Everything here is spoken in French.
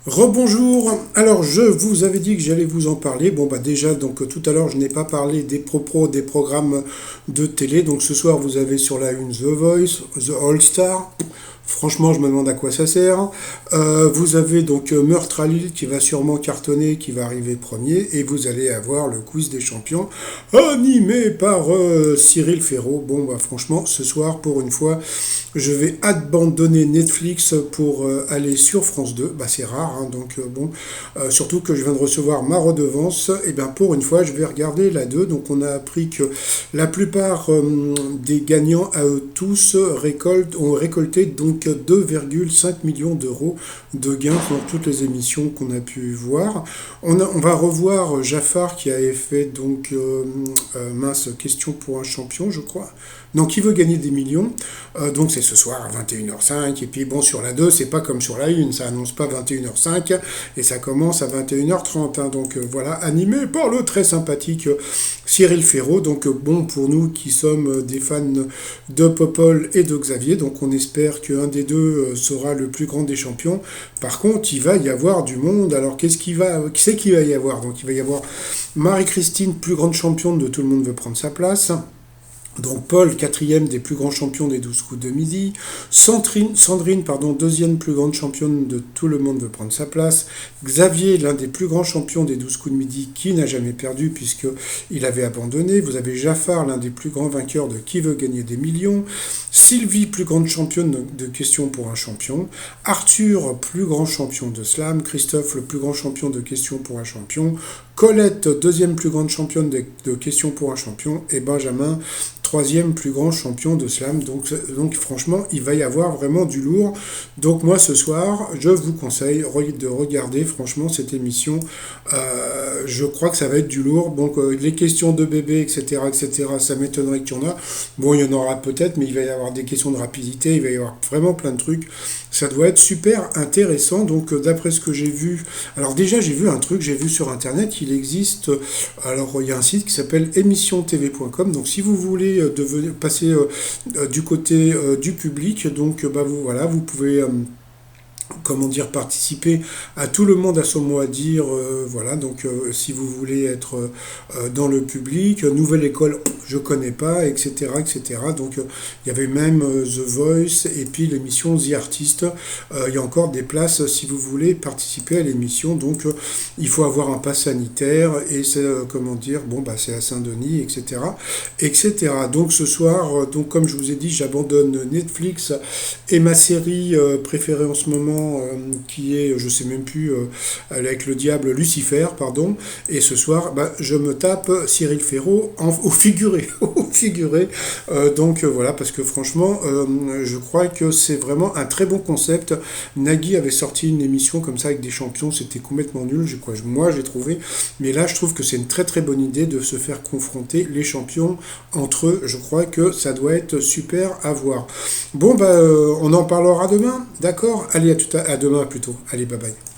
Rebonjour. Alors je vous avais dit que j'allais vous en parler. Bon bah déjà donc tout à l'heure je n'ai pas parlé des propos des programmes de télé. Donc ce soir vous avez sur la une The Voice, The All Star. Franchement je me demande à quoi ça sert. Vous avez donc Meurtre à Lille qui va sûrement cartonner, qui va arriver premier. Et vous allez avoir le quiz des champions animé par Cyril Ferraud. Bon bah franchement ce soir pour une fois je vais abandonner Netflix pour aller sur France 2. Bah, c'est rare, hein, donc bon. Surtout que je viens de recevoir ma redevance. Et bien pour une fois, je vais regarder la 2. Donc on a appris que la plupart des gagnants à eux tous ont récolté donc 2,5 millions d'euros de gains pour toutes les émissions qu'on a pu voir. On va revoir Jaffar qui avait fait donc mince question pour un champion, je crois. Donc qui veut gagner des millions. Donc c'est ce soir à 21h05. Et puis bon, sur la 2, c'est pas comme sur la 1. Ça annonce pas 21h05 et ça commence à 21h30. Hein. Donc voilà, animé par le très sympathique Cyril Ferraud. Donc bon, pour nous qui sommes des fans de Popol et de Xavier, donc on espère qu'un des deux sera le plus grand des champions. Par contre, il va y avoir du monde. Alors qui c'est qu'il va y avoir? Donc il va y avoir Marie-Christine, plus grande championne de Tout le monde veut prendre sa place. Donc Paul, quatrième des plus grands champions des 12 coups de midi. Sandrine, pardon, deuxième plus grande championne de Tout le monde veut prendre sa place. Xavier, l'un des plus grands champions des 12 coups de midi, qui n'a jamais perdu puisqu'il avait abandonné. Vous avez Jaffar, l'un des plus grands vainqueurs de Qui veut gagner des millions. Sylvie, plus grande championne de questions pour un champion. Arthur, plus grand champion de slam. Christophe, le plus grand champion de questions pour un champion. Colette, deuxième plus grande championne de questions pour un champion. Et Benjamin, troisième plus grand champion de slam. Donc franchement, il va y avoir vraiment du lourd. Donc moi ce soir, je vous conseille de regarder franchement cette émission. Je crois que ça va être du lourd. Donc les questions de bébé, etc., etc., ça m'étonnerait qu'il y en a. Bon, il y en aura peut-être, mais il va y avoir des questions de rapidité, il va y avoir vraiment plein de trucs. Ça doit être super intéressant. Donc d'après ce que j'ai vu, alors déjà j'ai vu un truc, j'ai vu sur internet, il existe, alors il y a un site qui s'appelle émissiontv.com. Donc si vous voulez passer du côté du public, donc bah vous pouvez comment dire, participer à tout le monde à son mot à dire, voilà, donc si vous voulez être dans le public, nouvelle école, je connais pas, etc., etc., donc il y avait même The Voice, et puis l'émission The Artist, il y a encore des places si vous voulez participer à l'émission, donc il faut avoir un pass sanitaire, et c'est, comment dire, bon, bah c'est à Saint-Denis, etc., etc., donc ce soir, donc comme je vous ai dit, j'abandonne Netflix, et ma série préférée en ce moment, qui est, je sais même plus, avec le diable Lucifer, pardon. Et ce soir, bah, je me tape Cyril Ferraud au figuré, au figuré. Donc voilà, parce que franchement, je crois que c'est vraiment un très bon concept. Nagui avait sorti une émission comme ça avec des champions, c'était complètement nul, moi j'ai trouvé. Mais là, je trouve que c'est une très très bonne idée de se faire confronter les champions entre eux. Je crois que ça doit être super à voir. Bon, bah, on en parlera demain, d'accord? Allez, à demain plutôt. Allez, bye bye.